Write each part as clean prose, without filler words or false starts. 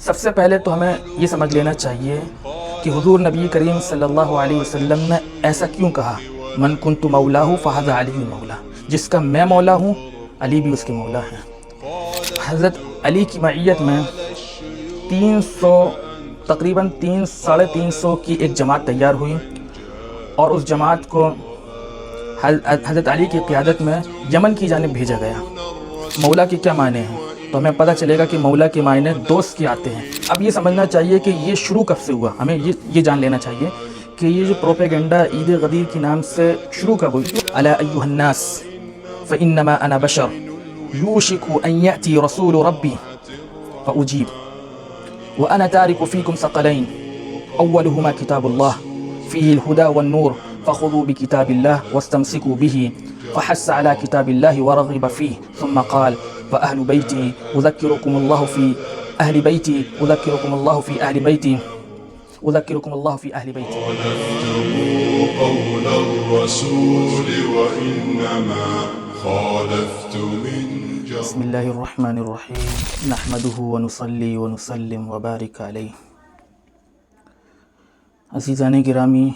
سب سے پہلے تو ہمیں یہ سمجھ لینا چاہیے کہ حضور نبی کریم صلی اللہ علیہ وسلم نے ایسا کیوں کہا من کنت مولاہ فہذا علی مولا، جس کا میں مولا ہوں علی بھی اس کے مولا ہیں۔ حضرت علی کی معیت میں 300 تقریباً 300-350 کی ایک جماعت تیار ہوئی، اور اس جماعت کو حضرت علی کی قیادت میں یمن کی جانب بھیجا گیا۔ مولا کے کیا معنی ہیں؟ تو ہمیں پتہ چلے گا کہ مولا کے معنی دوست کے آتے ہیں۔ اب یہ سمجھنا چاہیے کہ یہ شروع کب سے ہوا، ہمیں یہ جان لینا چاہیے کہ یہ جو پروپیگنڈا عید غدیر کے نام سے شروع کب ہوئی۔ الا ایھا الناس فانما انا بشر یوشک ان یأتی رسول ربی فاجیب وانا تارک فیکم ثقلین اولہما کتاب اللہ فیہ الہدی والنور فخذوا بکتاب اللہ واستمسکوا به فحث على كتاب الله ورغب فيه ثم قال فأهل بيتي أذكركم الله في أهل بيتي أذكركم الله في أهل بيتي أذكركم الله في أهل بيتي خالفتم قول الرسول وإنما خالفت من جهل. بسم الله الرحمن الرحيم نحمده ونصلي ونسلم وبارك عليه. عزیزان گرامی،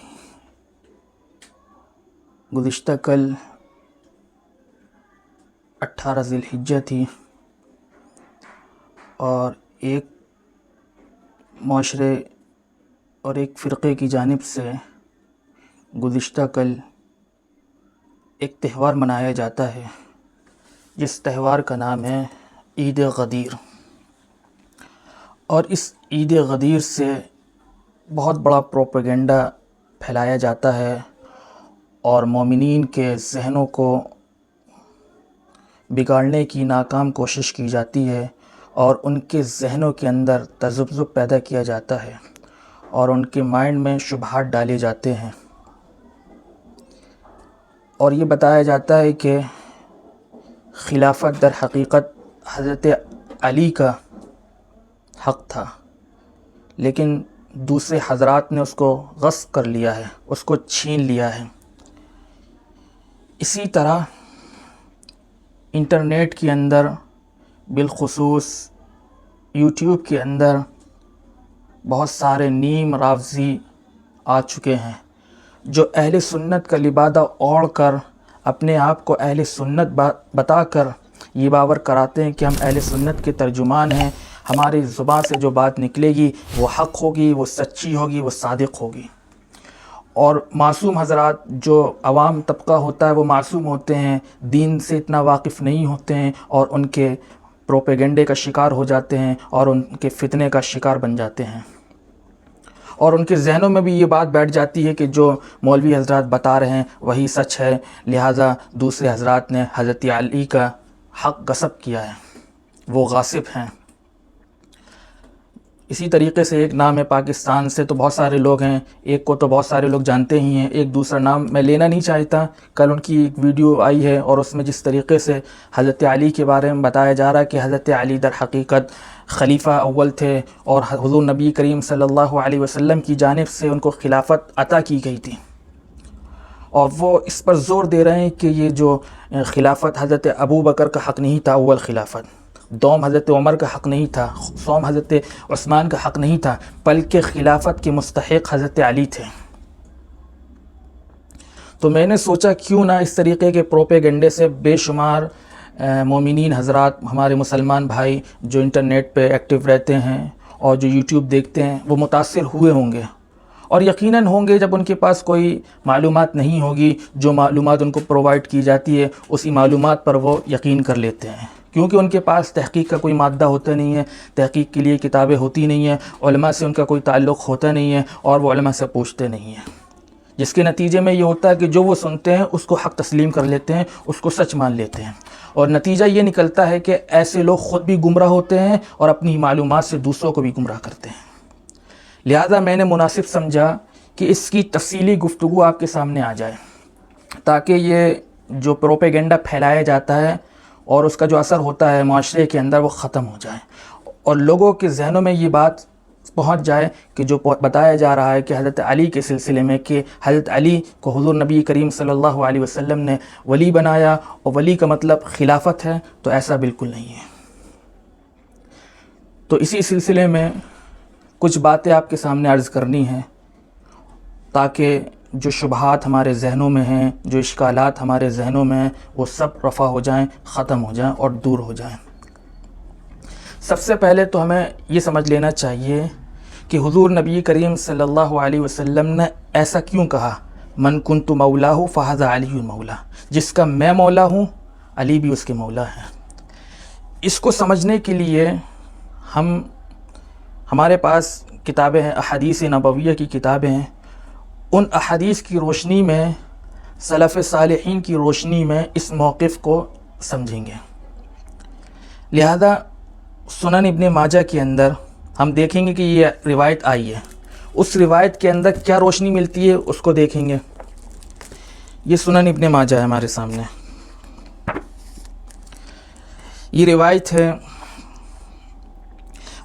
گزشتہ کل 18 ذی الحجہ تھی، اور ایک معاشرے اور ایک فرقے کی جانب سے گزشتہ کل ایک تہوار منایا جاتا ہے جس تہوار کا نام ہے عید غدیر، اور اس عید غدیر سے بہت بڑا پروپیگنڈا پھیلایا جاتا ہے اور مومنین کے ذہنوں کو بگاڑنے کی ناکام کوشش کی جاتی ہے، اور ان کے ذہنوں کے اندر تذبذب پیدا کیا جاتا ہے، اور ان کے مائنڈ میں شبہات ڈالے جاتے ہیں، اور یہ بتایا جاتا ہے کہ خلافت در حقیقت حضرت علی کا حق تھا، لیکن دوسرے حضرات نے اس کو غصب کر لیا ہے، اس کو چھین لیا ہے۔ اسی طرح انٹرنیٹ کے اندر، بالخصوص یوٹیوب کے اندر بہت سارے نیم رافضی آ چکے ہیں جو اہل سنت کا لبادہ اوڑھ کر اپنے آپ کو اہل سنت بتا کر یہ باور کراتے ہیں کہ ہم اہل سنت کے ترجمان ہیں، ہماری زبان سے جو بات نکلے گی وہ حق ہوگی، وہ سچی ہوگی، وہ صادق ہوگی۔ اور معصوم حضرات جو عوام طبقہ ہوتا ہے وہ معصوم ہوتے ہیں، دین سے اتنا واقف نہیں ہوتے ہیں، اور ان کے پروپیگنڈے کا شکار ہو جاتے ہیں اور ان کے فتنے کا شکار بن جاتے ہیں، اور ان کے ذہنوں میں بھی یہ بات بیٹھ جاتی ہے کہ جو مولوی حضرات بتا رہے ہیں وہی سچ ہے، لہٰذا دوسرے حضرات نے حضرت علی کا حق غصب کیا ہے، وہ غاصب ہیں۔ اسی طریقے سے ایک نام ہے پاکستان سے، تو بہت سارے لوگ ہیں، ایک کو تو بہت سارے لوگ جانتے ہی ہیں، ایک دوسرا نام میں لینا نہیں چاہتا۔ کل ان کی ایک ویڈیو آئی ہے اور اس میں جس طریقے سے حضرت علی کے بارے میں بتایا جا رہا ہے کہ حضرت علی در حقیقت خلیفہ اول تھے، اور حضور نبی کریم صلی اللہ علیہ وسلم کی جانب سے ان کو خلافت عطا کی گئی تھی، اور وہ اس پر زور دے رہے ہیں کہ یہ جو خلافت حضرت ابو بکر کا حق نہیں تھا، اول خلافت دوم حضرت عمر کا حق نہیں تھا، سوم حضرت عثمان کا حق نہیں تھا، بلکہ خلافت کے مستحق حضرت علی تھے۔ تو میں نے سوچا کیوں نہ اس طریقے کے پروپیگنڈے سے بے شمار مومنین حضرات، ہمارے مسلمان بھائی جو انٹرنیٹ پہ ایکٹیو رہتے ہیں اور جو یوٹیوب دیکھتے ہیں، وہ متاثر ہوئے ہوں گے، اور یقیناً ہوں گے جب ان کے پاس کوئی معلومات نہیں ہوگی، جو معلومات ان کو پرووائڈ کی جاتی ہے اسی معلومات پر وہ یقین کر لیتے ہیں، کیونکہ ان کے پاس تحقیق کا کوئی مادہ ہوتا نہیں ہے، تحقیق کے لیے کتابیں ہوتی نہیں ہیں، علماء سے ان کا کوئی تعلق ہوتا نہیں ہے، اور وہ علماء سے پوچھتے نہیں ہیں، جس کے نتیجے میں یہ ہوتا ہے کہ جو وہ سنتے ہیں اس کو حق تسلیم کر لیتے ہیں، اس کو سچ مان لیتے ہیں، اور نتیجہ یہ نکلتا ہے کہ ایسے لوگ خود بھی گمراہ ہوتے ہیں اور اپنی معلومات سے دوسروں کو بھی گمراہ کرتے ہیں۔ لہذا میں نے مناسب سمجھا کہ اس کی تفصیلی گفتگو آپ کے سامنے آ جائے، تاکہ یہ جو پروپیگنڈا پھیلایا جاتا ہے اور اس کا جو اثر ہوتا ہے معاشرے کے اندر وہ ختم ہو جائے، اور لوگوں کے ذہنوں میں یہ بات پہنچ جائے کہ جو بتایا جا رہا ہے کہ حضرت علی کے سلسلے میں کہ حضرت علی کو حضور نبی کریم صلی اللہ علیہ وسلم نے ولی بنایا، اور ولی کا مطلب خلافت ہے، تو ایسا بالکل نہیں ہے۔ تو اسی سلسلے میں کچھ باتیں آپ کے سامنے عرض کرنی ہیں تاکہ جو شبہات ہمارے ذہنوں میں ہیں، جو اشکالات ہمارے ذہنوں میں ہیں، وہ سب رفع ہو جائیں، ختم ہو جائیں اور دور ہو جائیں۔ سب سے پہلے تو ہمیں یہ سمجھ لینا چاہیے کہ حضور نبی کریم صلی اللہ علیہ وسلم نے ایسا کیوں کہا، من کنت مولاہ فہذا علی مولا، جس کا میں مولا ہوں علی بھی اس کے مولا ہیں۔ اس کو سمجھنے کے لیے ہمارے پاس کتابیں ہیں، احادیث نبویہ کی کتابیں ہیں، ان احادیث کی روشنی میں، سلف صالحین کی روشنی میں اس موقف کو سمجھیں گے۔ لہذا سنن ابن ماجہ کے اندر ہم دیکھیں گے کہ یہ روایت آئی ہے، اس روایت کے اندر کیا روشنی ملتی ہے اس کو دیکھیں گے۔ یہ سنن ابن ماجہ ہے ہمارے سامنے، یہ روایت ہے۔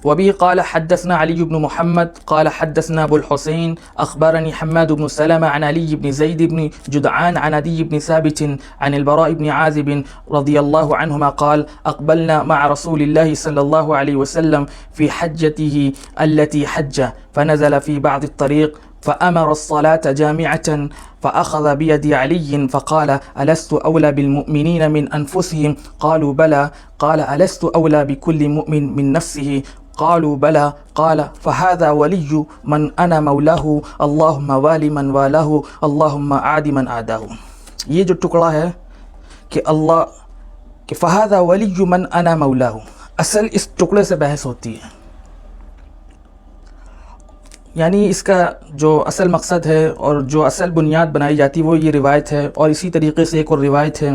وبه قال حدثنا علي بن محمد قال حدثنا ابو الحسين اخبرني حماد بن سلمة عن علي بن زيد بن جدعان عن عدي بن ثابت عن البراء بن عازب رضي الله عنهما قال اقبلنا مع رسول الله صلى الله عليه وسلم في حجته التي حج فنزل في بعض الطريق فأمر الصلاة جامعة فأخذ بيد علي فقال ألست أولى بالمؤمنين من أنفسهم قالوا بلى قال ألست أولى بكل مؤمن من نفسه قالوا بلى قال فهذا ولي من أنا مولاه اللهم وال من والاه اللهم عاد من عاداه۔ یہ جو ٹکڑا ہے کہ فهذا ولي من أنا مولاه، اصل اس ٹکڑے سے بحث ہوتی ہے، یعنی اس کا جو اصل مقصد ہے اور جو اصل بنیاد بنائی جاتی ہے وہ یہ روایت ہے، اور اسی طریقے سے ایک اور روایت ہے۔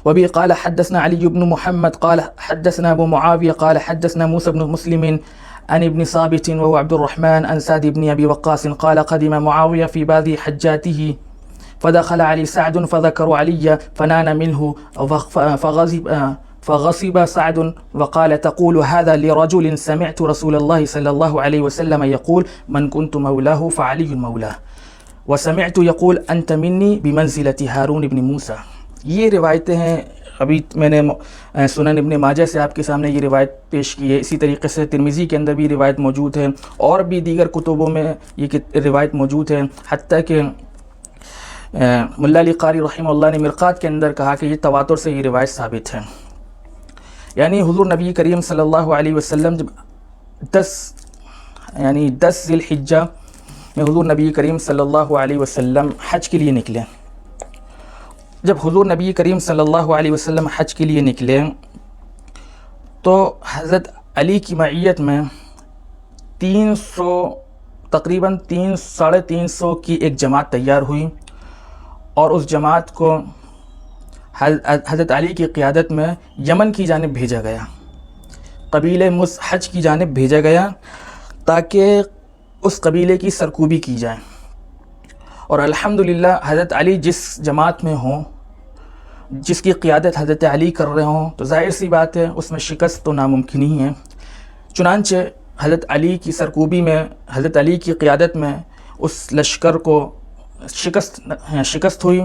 وبه قال حدثنا علي بن محمد قال حدثنا ابو معاوية قال حدثنا موسى بن مسلم عن ابن ثابت وهو عبد الرحمن عن سعد بن ابي وقاص قال قدم معاوية في بعض حجاته فدخل علي سعد فذكروا علي فنان منه فغصب سعد وقال تقول هذا لرجل سمعت رسول الله صلى الله عليه وسلم يقول من كنت مولاه فعلي مولاه وسمعت يقول أنت مني بمنزلة هارون بن موسى۔ یہ روایتیں ہیں، ابھی میں نے سنن ابن ماجہ سے آپ کے سامنے یہ روایت پیش کی ہے، اسی طریقے سے ترمذی کے اندر بھی روایت موجود ہے، اور بھی دیگر کتبوں میں یہ روایت موجود ہے، حتیٰ کہ ملا علی قاری رحمہ اللہ نے مرقات کے اندر کہا کہ یہ تواتر سے یہ روایت ثابت ہے۔ یعنی حضور نبی کریم صلی اللہ علیہ وسلم جب 10 ذی الحجہ میں حضور نبی کریم صلی اللہ علیہ وسلم حج کے لیے نکلے، جب حضور نبی کریم صلی اللہ علیہ وسلم حج کے لیے نکلے تو حضرت علی کی معیت میں تقریباً 300 کی ایک جماعت تیار ہوئی، اور اس جماعت کو حضرت علی کی قیادت میں یمن کی جانب بھیجا گیا، قبیلہ مزحج کی جانب بھیجا گیا تاکہ اس قبیلے کی سرکوبی کی جائے۔ اور الحمدللہ حضرت علی جس جماعت میں ہوں، جس کی قیادت حضرت علی کر رہے ہوں، تو ظاہر سی بات ہے اس میں شکست تو ناممکن ہی ہے۔ چنانچہ حضرت علی کی سرکوبی میں، حضرت علی کی قیادت میں اس لشکر کو شکست ہوئی،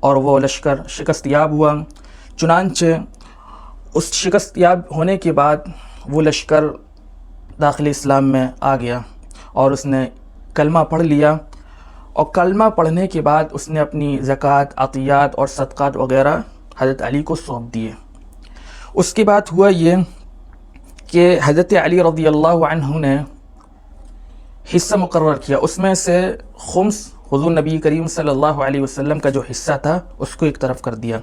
اور وہ لشکر شکست یاب ہوا۔ چنانچہ اس شکست یاب ہونے کے بعد وہ لشکر داخل اسلام میں آ گیا، اور اس نے کلمہ پڑھ لیا، اور کلمہ پڑھنے کے بعد اس نے اپنی زکوٰۃ، عطیات اور صدقات وغیرہ حضرت علی کو سونپ دیے۔ اس کے بعد ہوا یہ کہ حضرت علی رضی اللہ عنہ نے حصہ مقرر کیا، اس میں سے خمس حضور نبی کریم صلی اللہ علیہ وسلم کا جو حصہ تھا اس کو ایک طرف کر دیا،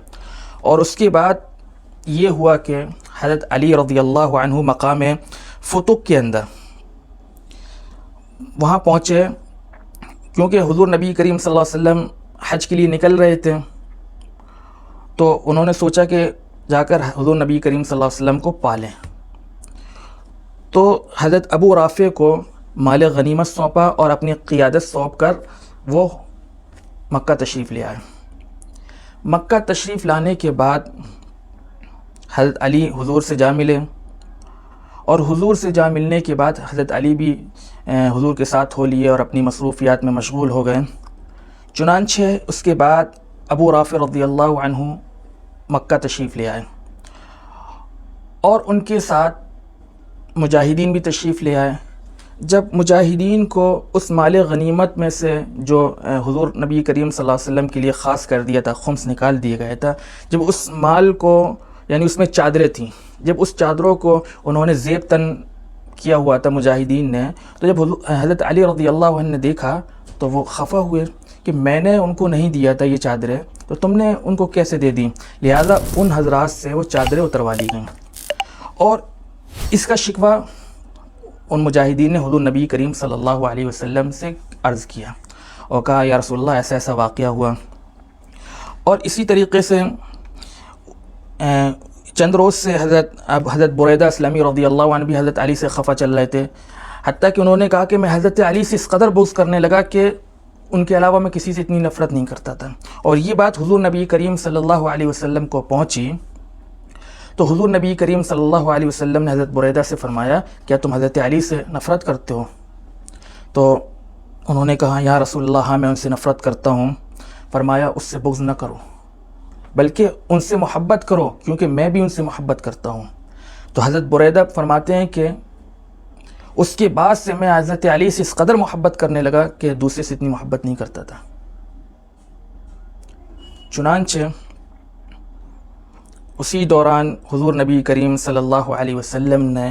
اور اس کے بعد یہ ہوا کہ حضرت علی رضی اللہ عنہ مقام فتق کے اندر وہاں پہنچے، کیونکہ حضور نبی کریم صلی اللہ علیہ وسلم حج کے لیے نکل رہے تھے، تو انہوں نے سوچا کہ جا کر حضور نبی کریم صلی اللہ علیہ وسلم کو پالیں، تو حضرت ابو رافع کو مال غنیمت سونپا اور اپنی قیادت سونپ کر وہ مکہ تشریف لے آئے۔ مکہ تشریف لانے کے بعد حضرت علی حضور سے جا ملے، اور حضور سے جا ملنے کے بعد حضرت علی بھی حضور کے ساتھ ہو لیے اور اپنی مصروفیات میں مشغول ہو گئے۔ چنانچہ اس کے بعد ابو رافع رضی اللہ عنہ مکہ تشریف لے آئے، اور ان کے ساتھ مجاہدین بھی تشریف لے آئے. جب مجاہدین کو اس مال غنیمت میں سے جو حضور نبی کریم صلی اللہ علیہ وسلم کے لیے خاص کر دیا تھا، خمس نکال دیا گیا تھا، جب اس مال کو یعنی اس میں چادریں تھیں، جب اس چادروں کو انہوں نے زیب تن کیا ہوا تھا مجاہدین نے، تو جب حضرت علی رضی اللہ عنہ نے دیکھا تو وہ خفا ہوئے کہ میں نے ان کو نہیں دیا تھا یہ چادریں، تو تم نے ان کو کیسے دے دیں. لہذا ان حضرات سے وہ چادریں اتروا لی گئیں. اور اس کا شکوہ ان مجاہدین نے حضور نبی کریم صلی اللہ علیہ وسلم سے عرض کیا اور کہا یا رسول اللہ ایسا ایسا واقعہ ہوا. اور اسی طریقے سے چند روز سے حضرت بریدہ اسلامی رضی اللہ عنہ بھی حضرت علی سے خفا چل رہے تھے، حتیٰ کہ انہوں نے کہا کہ میں حضرت علی سے اس قدر بغض کرنے لگا کہ ان کے علاوہ میں کسی سے اتنی نفرت نہیں کرتا تھا. اور یہ بات حضور نبی کریم صلی اللہ علیہ وسلم کو پہنچی تو حضور نبی کریم صلی اللہ علیہ وسلم نے حضرت بریدہ سے فرمایا کیا تم حضرت علی سے نفرت کرتے ہو؟ تو انہوں نے کہا یا رسول اللہ ہاں میں ان سے نفرت کرتا ہوں. فرمایا اس سے بغض نہ کرو بلکہ ان سے محبت کرو کیونکہ میں بھی ان سے محبت کرتا ہوں. تو حضرت بریدہ فرماتے ہیں کہ اس کے بعد سے میں حضرت علی سے اس قدر محبت کرنے لگا کہ دوسرے سے اتنی محبت نہیں کرتا تھا. چنانچہ اسی دوران حضور نبی کریم صلی اللہ علیہ وسلم نے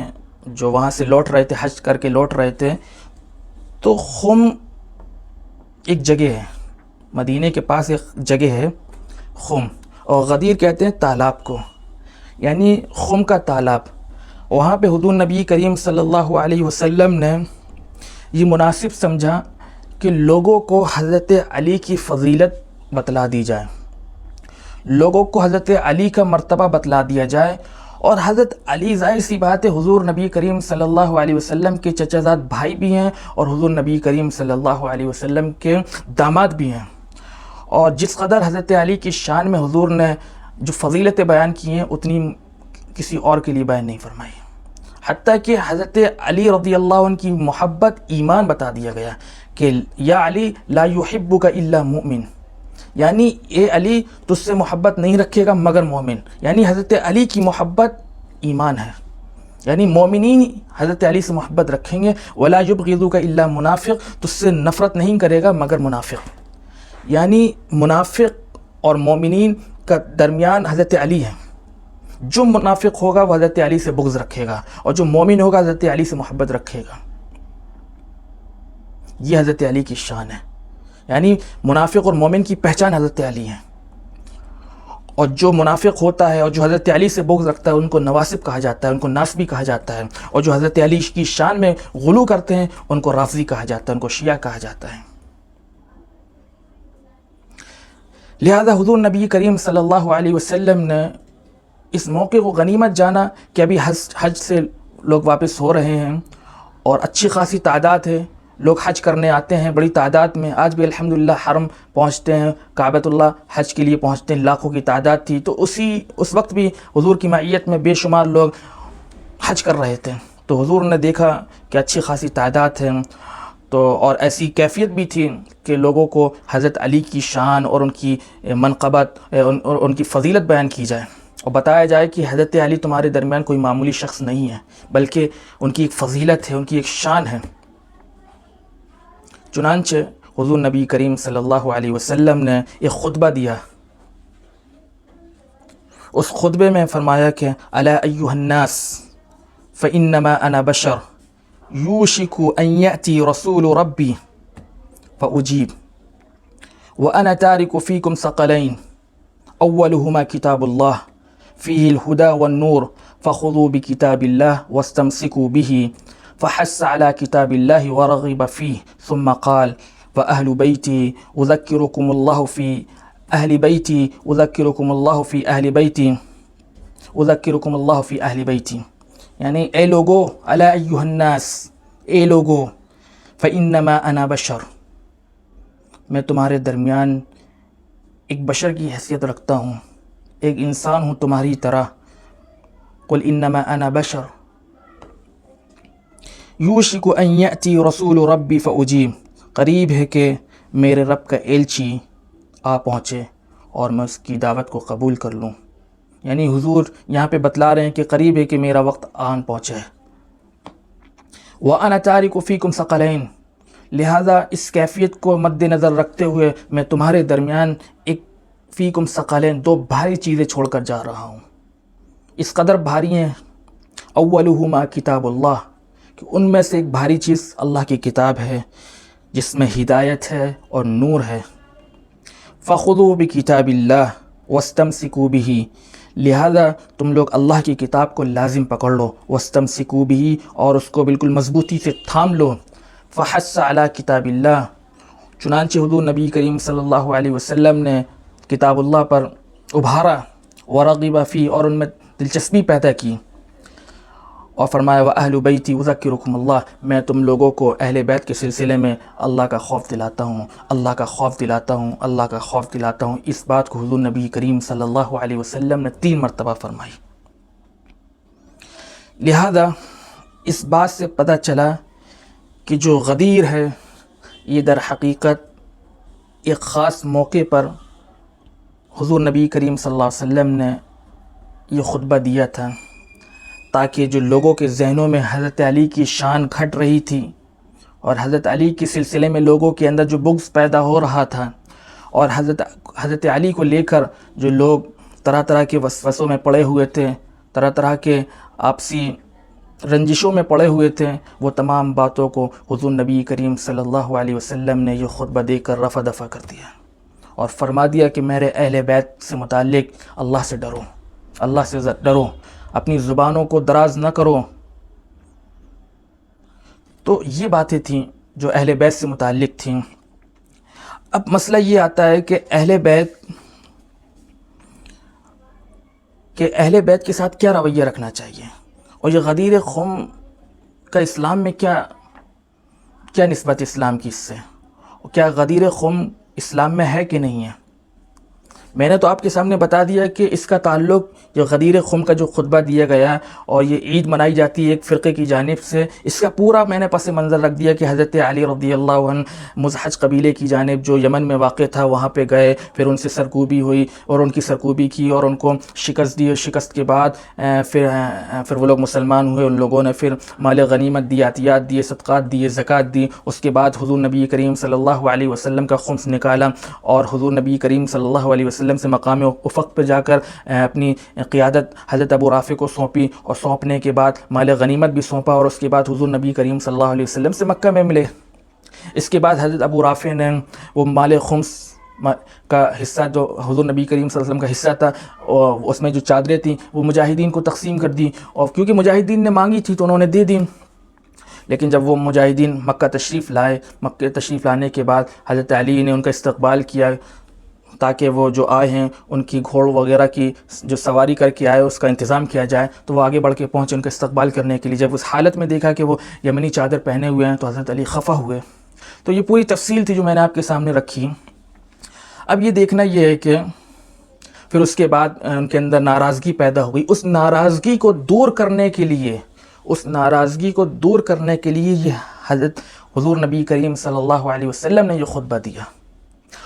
جو وہاں سے لوٹ رہے تھے، حج کر کے لوٹ رہے تھے، تو خم ایک جگہ ہے، مدینے کے پاس ایک جگہ ہے خم، اور غدیر کہتے ہیں تالاب کو، یعنی خم کا تالاب. وہاں پہ حضور نبی کریم صلی اللہ علیہ وسلم نے یہ مناسب سمجھا کہ لوگوں کو حضرت علی کی فضیلت بتلا دی جائے، لوگوں کو حضرت علی کا مرتبہ بتلا دیا جائے. اور حضرت علی ظاہر سی بات ہے حضور نبی کریم صلی اللہ علیہ وسلم کے چچا زاد بھائی بھی ہیں اور حضور نبی کریم صلی اللہ علیہ وسلم کے داماد بھی ہیں. اور جس قدر حضرت علی کی شان میں حضور نے جو فضیلتیں بیان کی ہیں اتنی کسی اور کے لیے بیان نہیں فرمائی. حتیٰ کہ حضرت علی رضی اللہ عنہ کی محبت ایمان بتا دیا گیا کہ یا علی لا یحبک الا مؤمن، یعنی اے علی تجھ سے محبت نہیں رکھے گا مگر مومن. یعنی حضرت علی کی محبت ایمان ہے، یعنی مومنین حضرت علی سے محبت رکھیں گے. ولا یبغضک الا منافق، تجھ سے نفرت نہیں کرے گا مگر منافق. یعنی منافق اور مومنین کا درمیان حضرت علی ہے. جو منافق ہوگا وہ حضرت علی سے بغض رکھے گا اور جو مومن ہوگا حضرت علی سے محبت رکھے گا. یہ حضرت علی کی شان ہے، یعنی منافق اور مومن کی پہچان حضرت علی ہے. اور جو منافق ہوتا ہے اور جو حضرت علی سے بغض رکھتا ہے ان کو نواسب کہا جاتا ہے، ان کو ناسبی کہا جاتا ہے. اور جو حضرت علی کی شان میں غلو کرتے ہیں ان کو رافضی کہا جاتا ہے، ان کو شیعہ کہا جاتا ہے. لہذا حضور نبی کریم صلی اللہ علیہ وسلم نے اس موقع کو غنیمت جانا کہ ابھی حج سے لوگ واپس ہو رہے ہیں اور اچھی خاصی تعداد ہے، لوگ حج کرنے آتے ہیں بڑی تعداد میں. آج بھی الحمدللہ حرم پہنچتے ہیں، کعبۃ اللہ حج کے لیے پہنچتے ہیں، لاکھوں کی تعداد تھی. تو اس وقت بھی حضور کی معیت میں بے شمار لوگ حج کر رہے تھے. تو حضور نے دیکھا کہ اچھی خاصی تعداد ہے تو اور ایسی کیفیت بھی تھی کہ لوگوں کو حضرت علی کی شان اور ان کی منقبت اور ان کی فضیلت بیان کی جائے اور بتایا جائے کہ حضرت علی تمہارے درمیان کوئی معمولی شخص نہیں ہے بلکہ ان کی ایک فضیلت ہے، ان کی ایک شان ہے. چنانچہ حضور نبی کریم صلی اللہ علیہ وسلم نے ایک خطبہ دیا. اس خطبے میں فرمایا کہ الا ایھا الناس فانما انا بشر یوشک ان یأتی رسول ربی فاجیب وانا تارک فیکم ثقلین اولهما کتاب اللہ فیہ الہدی والنور فخذوا بکتاب اللہ واستمسکوا به. فحث على كتاب الله ورغب فيه ثم قال وأهل بيتي أذكركم الله في أهل بيتي أذكركم الله في أهل بيتي أذكركم الله في أهل بيتي. یعنی اے لوگو الا ایھا الناس، اے لوگو فإنما أنا بشر، میں تمہارے درمیان ایک بشر کی حیثیت رکھتا ہوں، ایک انسان ہوں تمہاری طرح. قل انما انا بشر یوشک ان یأتی رسول ربی فاجیب، قریب ہے کہ میرے رب کا ایلچی آ پہنچے اور میں اس کی دعوت کو قبول کر لوں. یعنی حضور یہاں پہ بتلا رہے ہیں کہ قریب ہے کہ میرا وقت آن پہنچے. وَأَنَا تَارِكُ فِيكُمْ ثَقَلَيْنِ، لہذا اس کیفیت کو مد نظر رکھتے ہوئے میں تمہارے درمیان ایک فیکم ثقلین، دو بھاری چیزیں چھوڑ کر جا رہا ہوں۔ اس قدر بھاری ہیں، اولہما کتاب اللہ، کہ ان میں سے ایک بھاری چیز اللہ کی کتاب ہے جس میں ہدایت ہے اور نور ہے۔ فخذوا بکتاب اللہ واستمسکوا بہ، لہذا تم لوگ اللہ کی کتاب کو لازم پکڑ لو، واستمسکوا بہ، اور اس کو بالکل مضبوطی سے تھام لو۔ فحث علی کتاب اللہ، چنانچہ حضور نبی کریم صلی اللہ علیہ وسلم نے کتاب اللہ پر ابھارا، ورغب فی، اور ان میں دلچسپی پیدا کی، اور فرمایا وَأَهْلُ بَيْتِي أُذَكِّرُكُمُ اللَّهِ، میں تم لوگوں کو اہل بیت کے سلسلے میں اللہ کا خوف دلاتا ہوں، اللہ کا خوف دلاتا ہوں، اللہ کا خوف دلاتا ہوں۔ اس بات کو حضور نبی کریم صلی اللہ علیہ وسلم نے 3 مرتبہ فرمائی۔ لہذا اس بات سے پتہ چلا کہ جو غدیر ہے یہ در حقیقت ایک خاص موقع پر حضور نبی کریم صلی اللہ علیہ وسلم نے یہ خطبہ دیا تھا، تاکہ جو لوگوں کے ذہنوں میں حضرت علی کی شان گھٹ رہی تھی اور حضرت علی کے سلسلے میں لوگوں کے اندر جو بغض پیدا ہو رہا تھا، اور حضرت علی کو لے کر جو لوگ طرح طرح کے وسوسوں میں پڑے ہوئے تھے، طرح طرح کے آپسی رنجشوں میں پڑے ہوئے تھے، وہ تمام باتوں کو حضور نبی کریم صلی اللہ علیہ وسلم نے یہ خطبہ دے کر رفع دفع کر دیا، اور فرما دیا کہ میرے اہل بیت سے متعلق اللہ سے ڈرو، اللہ سے ڈرو، اپنی زبانوں کو دراز نہ کرو۔ تو یہ باتیں تھیں جو اہل بیت سے متعلق تھیں۔ اب مسئلہ یہ آتا ہے کہ اہل بیت کے ساتھ کیا رویہ رکھنا چاہیے، اور یہ غدیر خم کا اسلام میں کیا نسبت اسلام کی اس سے، اور کیا غدیر خم اسلام میں ہے کہ نہیں ہے۔ میں نے تو آپ کے سامنے بتا دیا کہ اس کا تعلق جو غدیر خم کا جو خطبہ دیا گیا اور یہ عید منائی جاتی ہے ایک فرقے کی جانب سے، اس کا پورا میں نے پس منظر رکھ دیا کہ حضرت علی رضی اللہ عنہ مزحج قبیلے کی جانب جو یمن میں واقع تھا وہاں پہ گئے، پھر ان سے سرکوبی ہوئی اور ان کی سرکوبی کی اور ان کو شکست دی، شکست کے بعد پھر وہ لوگ مسلمان ہوئے، ان لوگوں نے پھر مال غنیمت دی، عطیات دیے، صدقات دیے، زکوٰۃ دی۔ اس کے بعد حضور نبی کریم صلی اللہ علیہ وسلم کا خمس نکالا، اور حضور نبی کریم صلی اللہ علیہ وسلم سے مقام افق پہ جا کر اپنی قیادت حضرت ابو رافع کو سونپی، اور سونپنے کے بعد مال غنیمت بھی سونپا، اور اس کے بعد حضور نبی کریم صلی اللہ علیہ وسلم سے مکہ میں ملے۔ اس کے بعد حضرت ابو رافع نے وہ مال خمس کا حصہ جو حضور نبی کریم صلی اللہ علیہ وسلم کا حصہ تھا، اور اس میں جو چادریں تھیں وہ مجاہدین کو تقسیم کر دی، اور کیونکہ مجاہدین نے مانگی تھی تو انہوں نے دے دی۔ لیکن جب وہ مجاہدین مکہ تشریف لائے، مکہ تشریف لانے کے بعد حضرت علی نے ان کا استقبال کیا، تاکہ وہ جو آئے ہیں ان کی گھوڑ وغیرہ کی جو سواری کر کے آئے اس کا انتظام کیا جائے، تو وہ آگے بڑھ کے پہنچے ان کا استقبال کرنے کے لیے۔ جب اس حالت میں دیکھا کہ وہ یمنی چادر پہنے ہوئے ہیں تو حضرت علی خفا ہوئے۔ تو یہ پوری تفصیل تھی جو میں نے آپ کے سامنے رکھی۔ اب یہ دیکھنا یہ ہے کہ پھر اس کے بعد ان کے اندر ناراضگی پیدا ہوئی، اس ناراضگی کو دور کرنے کے لیے یہ حضرت حضور نبی کریم صلی اللہ علیہ وسلم نے یہ خطبہ دیا،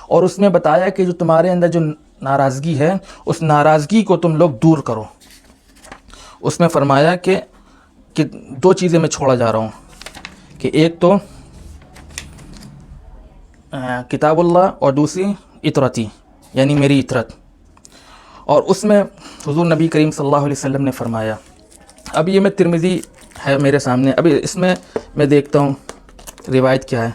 اور اس میں بتایا کہ جو تمہارے اندر جو ناراضگی ہے اس ناراضگی کو تم لوگ دور کرو۔ اس میں فرمایا کہ 2 چیزیں میں چھوڑا جا رہا ہوں، کہ ایک تو کتاب اللہ اور دوسری اطرتی، یعنی میری اطرت۔ اور اس میں حضور نبی کریم صلی اللہ علیہ وسلم نے فرمایا، اب یہ میں ترمذی ہے میرے سامنے، ابھی اس میں میں دیکھتا ہوں روایت کیا ہے۔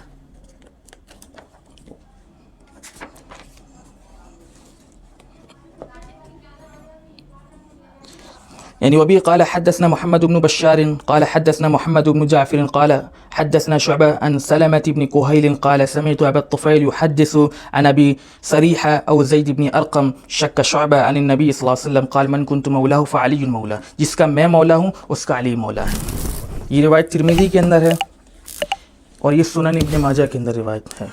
يعني وبه قال حدثنا محمد بن بشار قال حدثنا محمد بن جعفر قال حدثنا شعبة عن سلمة بن كهيل قال سمعت أبا الطفيل يحدث عن أبي سريحة أو زيد بن أرقم شك شعبة عن النبي صلى الله عليه وسلم قال من كنت مولاه فعلي مولاه، جس کا میں مولا ہوں اس کا علی مولا ہے۔ یہ روایت ترمذی کے اندر ہے، اور یہ سنن ابن ماجہ کے اندر روایت ہے۔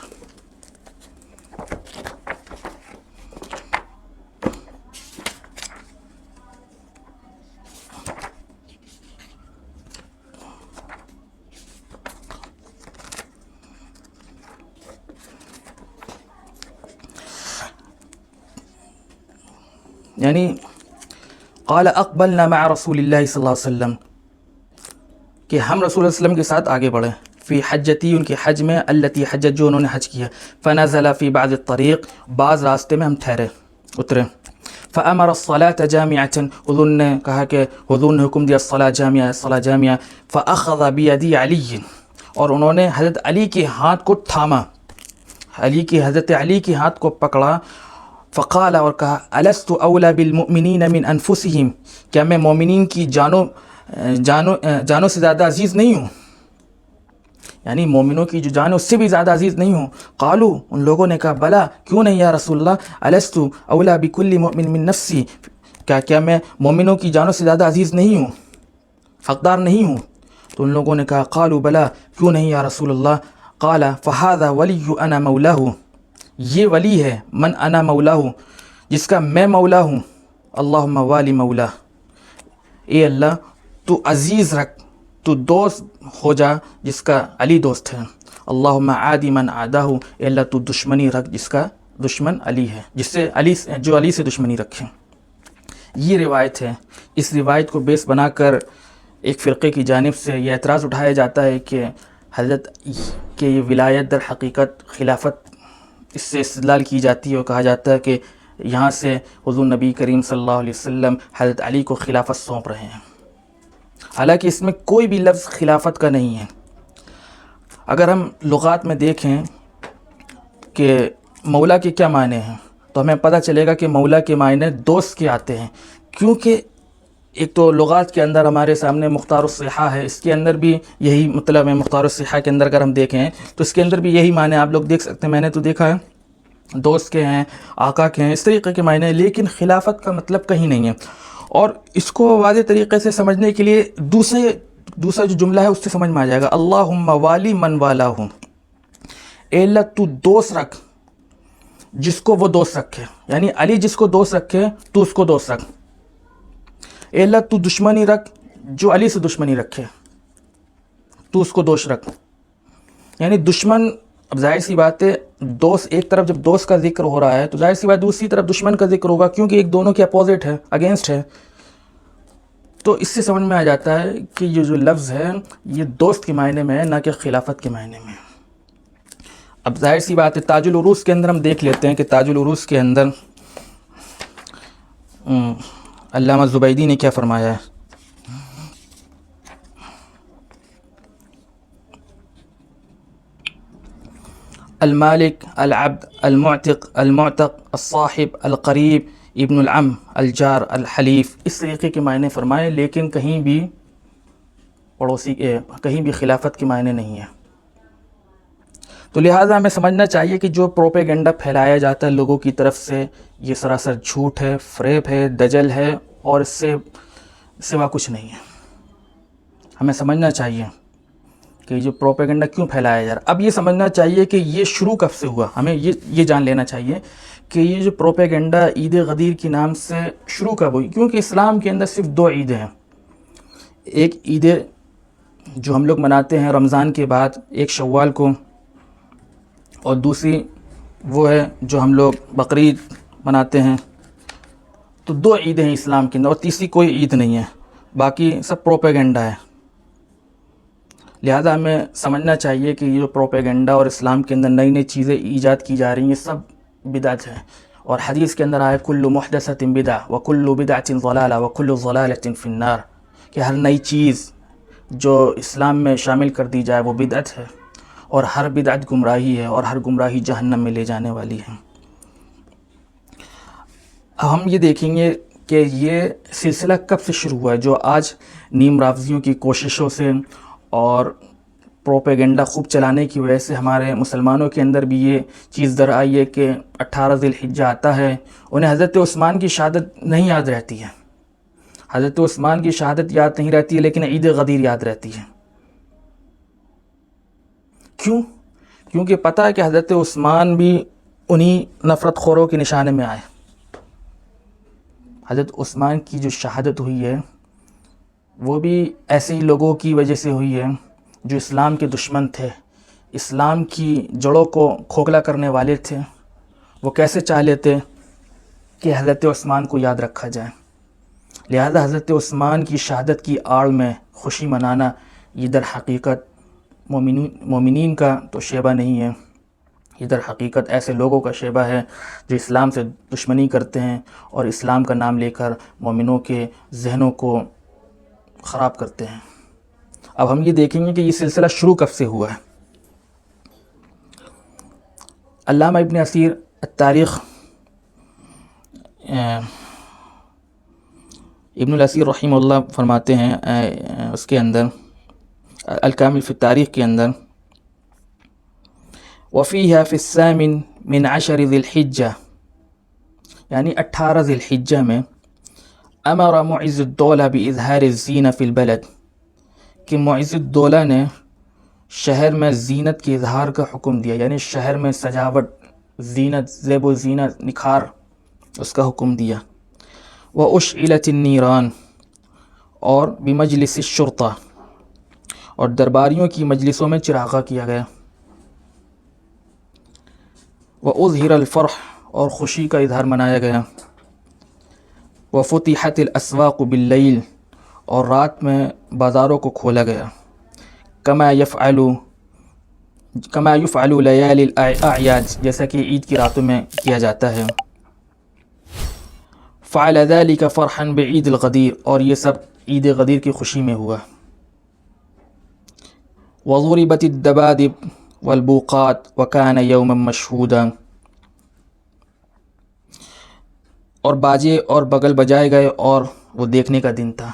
یعنی قال اقبلنا مع رسول اللہ صلی اللہ علیہ وسلم، کہ ہم رسول اللہ علیہ وسلم کے ساتھ آگے بڑھیں فی حجتی، ان کی حج میں، التی حجت، جو انہوں نے حج کیا، فنزل فی بعض الطریق، بعض راستے میں ہم اترے، فامر الصلاة جامعۃ، حضور نے کہا کہ حضور نے حکم دیا الصلاة جامعہ، الصلاة جامعہ، فاخذ بیدی علی، اور انہوں نے حضرت علی کے ہاتھ کو تھاما، حضرت علی کے ہاتھ کو پکڑا، فقال، اور کہا الست اولی بالمؤمنین من انفسہم، کیا میں مومنین کی جانوں سے زیادہ عزیز نہیں ہوں، یعنی مومنوں کی جو جان ہے اس سے بھی زیادہ عزیز نہیں ہوں؟ قالو، ان لوگوں نے کہا بلا، کیوں نہیں یا رسول اللہ، الست اولی بکل مؤمن من نفسی، کیا میں مومنوں کی جانوں سے زیادہ عزیز نہیں ہوں، حقدار نہیں ہوں؟ تو ان لوگوں نے کہا قالو بلا، کیوں نہیں یا رسول اللہ؟ قال فہذا ولی انا مولاہ، یہ ولی ہے، من انا مولاہ، جس کا میں مولا ہوں، اللہم والی مولا، اے اللہ تو عزیز رکھ، تو دوست ہو جا جس کا علی دوست ہے، اللہم عادی من عاداہ، اے اللہ تو دشمنی رکھ جس کا دشمن علی ہے، جو علی سے دشمنی رکھے۔ یہ روایت ہے۔ اس روایت کو بیس بنا کر ایک فرقے کی جانب سے یہ اعتراض اٹھایا جاتا ہے کہ حضرت کہ یہ ولایت در حقیقت خلافت، اس سے استدلال کی جاتی ہے اور کہا جاتا ہے کہ یہاں سے حضور نبی کریم صلی اللہ علیہ وسلم حضرت علی کو خلافت سونپ رہے ہیں، حالانکہ اس میں کوئی بھی لفظ خلافت کا نہیں ہے۔ اگر ہم لغات میں دیکھیں کہ مولا کے کیا معنی ہیں تو ہمیں پتہ چلے گا کہ مولا کے معنی دوست کے آتے ہیں، کیونکہ ایک تو لغات کے اندر ہمارے سامنے مختار الصحاح ہے، اس کے اندر بھی یہی مطلب ہے۔ مختار الصحاح کے اندر اگر ہم دیکھیں تو اس کے اندر بھی یہی معنی آپ لوگ دیکھ سکتے ہیں، میں نے تو دیکھا ہے، دوست کے ہیں، آقا کے ہیں، اس طریقے کے معنی ہیں، لیکن خلافت کا مطلب کہیں نہیں ہے۔ اور اس کو واضح طریقے سے سمجھنے کے لیے دوسرا جو جملہ ہے اس سے سمجھ میں آ جائے گا، اللہم والی من والاہ، اے اللہ تو دوست رکھ جس کو وہ دوست رکھے، یعنی علی جس کو دوست رکھے تو اس کو دوست رکھ، اے اللہ تو دشمنی رکھ جو علی سے دشمنی رکھے تو اس کو دوست رکھ، یعنی دشمن، اب ظاہر سی بات ہے دوست، ایک طرف جب دوست کا ذکر ہو رہا ہے تو ظاہر سی بات دوسری طرف دشمن کا ذکر ہوگا، کیونکہ ایک دونوں کے اپوزٹ ہے، اگینسٹ ہے۔ تو اس سے سمجھ میں آ جاتا ہے کہ یہ جو لفظ ہے یہ دوست کے معنی میں ہے، نہ کہ خلافت کے معنی میں۔ اب ظاہر سی بات ہے تاج العروس کے اندر ہم دیکھ لیتے ہیں کہ تاج العروس کے اندر علامہ زبیدی نے کیا فرمایا ہے۔ المالک، العبد، المعتق، الصاحب، القریب، ابن العم، الجار، الحلیف، اس طریقے کے معنی فرمائے، لیکن کہیں بھی پڑوسی کہیں بھی خلافت کے معنی نہیں ہے۔ تو لہٰذا ہمیں سمجھنا چاہیے کہ جو پروپیگنڈا پھیلایا جاتا ہے لوگوں کی طرف سے یہ سراسر جھوٹ ہے، فریب ہے، دجل ہے، اور اس سے سوا کچھ نہیں ہے۔ ہمیں سمجھنا چاہیے کہ جو پروپیگنڈا کیوں پھیلایا جا رہا ہے۔ اب یہ سمجھنا چاہیے کہ یہ شروع کب سے ہوا، ہمیں یہ جان لینا چاہیے کہ یہ جو پروپیگنڈا عید غدیر کے نام سے شروع کب ہوئی، کیونکہ اسلام کے اندر صرف 2 عیدیں ہیں، ایک عید جو ہم لوگ مناتے ہیں رمضان کے بعد، ایک شوال کو، اور دوسری وہ ہے جو ہم لوگ بقرعید مناتے ہیں۔ تو 2 عیدیں ہیں اسلام کے اندر، اور تیسری کوئی عید نہیں ہے، باقی سب پروپیگنڈا ہے۔ لہذا ہمیں سمجھنا چاہیے کہ یہ جو پروپیگنڈا اور اسلام کے اندر نئی نئی چیزیں ایجاد کی جا رہی ہیں، یہ سب بدعت ہے، اور حدیث کے اندر آئے کل محدثۃ بدعہ وکل بدعۃ ضلالہ وکل ضلالۃ فی النار، کہ ہر نئی چیز جو اسلام میں شامل کر دی جائے وہ بدعت ہے، اور ہر بدعت گمراہی ہے، اور ہر گمراہی جہنم میں لے جانے والی ہے۔ اب ہم یہ دیکھیں گے کہ یہ سلسلہ کب سے شروع ہوا ہے، جو آج نیم رافضیوں کی کوششوں سے اور پروپیگنڈا خوب چلانے کی وجہ سے ہمارے مسلمانوں کے اندر بھی یہ چیز در آئی ہے کہ 18 ذی الحجہ آتا ہے، انہیں حضرت عثمان کی شہادت نہیں یاد رہتی ہے، حضرت عثمان کی شہادت یاد نہیں رہتی ہے، لیکن عید غدیر یاد رہتی ہے۔ کیوں؟ کیونکہ پتہ ہے کہ حضرت عثمان بھی انہی نفرت خوروں کے نشانے میں آئے۔ حضرت عثمان کی جو شہادت ہوئی ہے وہ بھی ایسے ہی لوگوں کی وجہ سے ہوئی ہے جو اسلام کے دشمن تھے، اسلام کی جڑوں کو کھوکھلا کرنے والے تھے۔ وہ کیسے چاہ لیتے کہ حضرت عثمان کو یاد رکھا جائے، لہذا حضرت عثمان کی شہادت کی آڑ میں خوشی منانا یہ در حقیقت مومنین کا تو شیبہ نہیں ہے، یہ در حقیقت ایسے لوگوں کا شیبہ ہے جو اسلام سے دشمنی کرتے ہیں اور اسلام کا نام لے کر مومنوں کے ذہنوں کو خراب کرتے ہیں۔ اب ہم یہ دیکھیں گے کہ یہ سلسلہ شروع کب سے ہوا ہے۔ علامہ ابن اثیر التاریخ ابن الاثیر رحمہ اللہ فرماتے ہیں اس کے اندر الکامل فی التاریخ کے اندر، وفیہا فی الثامن من عشر ذی الحجہ، یعنی 18 ذی الحجہ میں، امر معز الدولہ باظہار الزینہ فی البلد، کہ معز الدولہ نے شہر میں زینت کے اظہار کا حکم دیا، یعنی شہر میں سجاوٹ، زینت، زیب و زینت، نکھار، اس کا حکم دیا۔ وَأُشْعِلَتِ النِّيرَانِ، اور بمجلس الشرطہ، اور درباریوں کی مجلسوں میں چراغاں کیا گیا۔ وَأُظْهِرَ الْفَرْحِ، اور خوشی کا اظہار منایا گیا۔ وَفُتِحَتِ الْأَسْوَاقُ بِاللَّيْلِ، اور رات میں بازاروں کو کھولا گیا۔ كما يفعل ليالي الأعياد، جیسا کہ عید کی راتوں میں کیا جاتا ہے۔ فعل ذلك فرحا بعید الغدیر، اور یہ سب عید غدیر کی خوشی میں ہوا۔ وضربت الدبادب والبوقات وكان يوما مشهودا، اور باجے اور بغل بجائے گئے اور وہ دیکھنے کا دن تھا،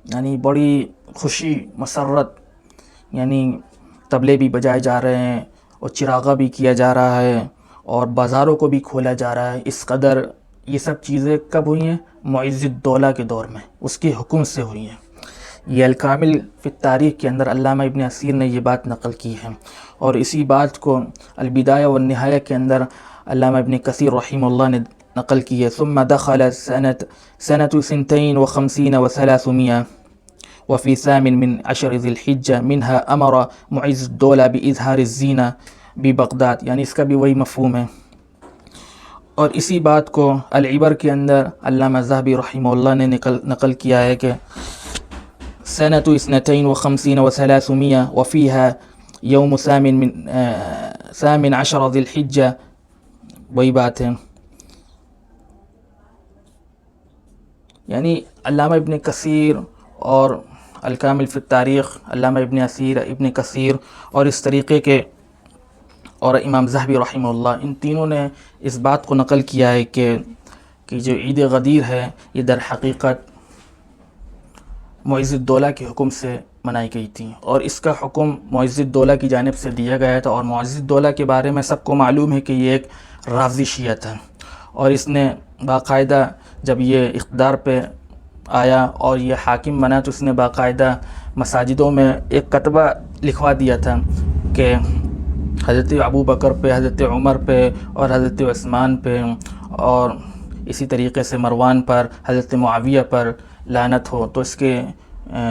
یعنی بڑی خوشی مسرت، یعنی طبلے بھی بجائے جا رہے ہیں اور چراغا بھی کیا جا رہا ہے اور بازاروں کو بھی کھولا جا رہا ہے۔ اس قدر یہ سب چیزیں کب ہوئی ہیں؟ معز الدولہ کے دور میں، اس کے حکم سے ہوئی ہیں۔ یہ الکامل فی التاریخ کے اندر علامہ ابن اثیر نے یہ بات نقل کی ہے، اور اسی بات کو البدایہ والنہایہ کے اندر علامہ ابن کثیر رحمہ اللہ نے نقل کی ہے۔ ثم دخل سنة 52 و300 وفي ثامن من عشر ذی الحجہ منها امر معز الدولہ باظہار الزینہ ببغداد، یعنی اس کا بھی وہی مفہوم ہے۔ اور اسی بات کو العبر کے اندر علامہ ذہبی رحمہ اللہ نے نقل کیا ہے کہ سنة 52 و300 وفيها يوم ثامن عشر ذی الحجہ، وہی بات ہے۔ یعنی علامہ ابن کثیر اور الکامل فی التاریخ، علامہ ابن اثیر، ابن کثیر اور اس طریقے کے، اور امام ذہبی رحمہ اللہ، ان تینوں نے اس بات کو نقل کیا ہے کہ جو عید غدیر ہے یہ در حقیقت معز الدولہ کے حکم سے منائی گئی تھی، اور اس کا حکم معز الدولہ کی جانب سے دیا گیا تھا۔ اور معز الدولہ کے بارے میں سب کو معلوم ہے کہ یہ ایک رافضی شیعہ تھا، اور اس نے باقاعدہ جب یہ اقتدار پہ آیا اور یہ حاکم بنا تو اس نے باقاعدہ مساجدوں میں ایک کتبہ لکھوا دیا تھا کہ حضرت ابو بکر پہ، حضرت عمر پہ اور حضرت عثمان پہ، اور اسی طریقے سے مروان پر، حضرت معاویہ پر لعنت ہو۔ تو اس کے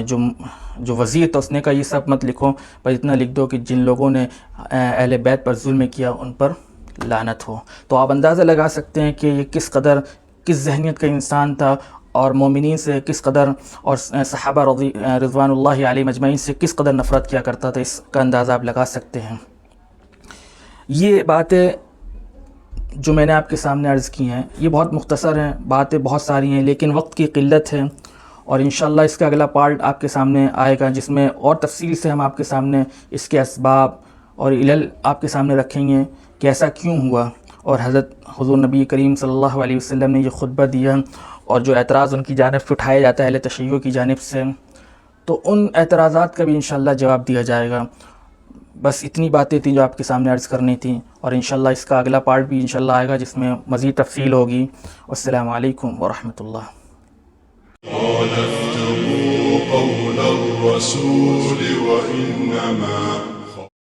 جو وزیر تھا اس نے کہا یہ سب مت لکھو، پر اتنا لکھ دو کہ جن لوگوں نے اہل بیت پر ظلم کیا ان پر لعنت ہو۔ تو آپ اندازہ لگا سکتے ہیں کہ یہ کس ذہنیت کا انسان تھا، اور مومنین سے کس قدر، اور صحابہ رضوان اللہ علیہ مجمعین سے کس قدر نفرت کیا کرتا تھا، اس کا اندازہ آپ لگا سکتے ہیں۔ یہ باتیں جو میں نے آپ کے سامنے عرض کی ہیں یہ بہت مختصر ہیں، باتیں بہت ساری ہیں، لیکن وقت کی قلت ہے، اور انشاءاللہ اس کا اگلا پارٹ آپ کے سامنے آئے گا جس میں اور تفصیل سے ہم آپ کے سامنے اس کے اسباب اور علل آپ کے سامنے رکھیں گے کہ ایسا کیوں ہوا، اور حضرت حضور نبی کریم صلی اللہ علیہ وسلم نے یہ خطبہ دیا، اور جو اعتراض ان کی جانب سے اٹھایا جاتا ہے اہل تشیع کی جانب سے، تو ان اعتراضات کا بھی انشاءاللہ جواب دیا جائے گا۔ بس اتنی باتیں تھیں جو آپ کے سامنے عرض کرنی تھیں، اور انشاءاللہ اس کا اگلا پارٹ بھی انشاءاللہ آئے گا جس میں مزید تفصیل ہوگی۔ والسلام علیکم ورحمۃ اللہ۔ خالفتم قول الرسول وإنما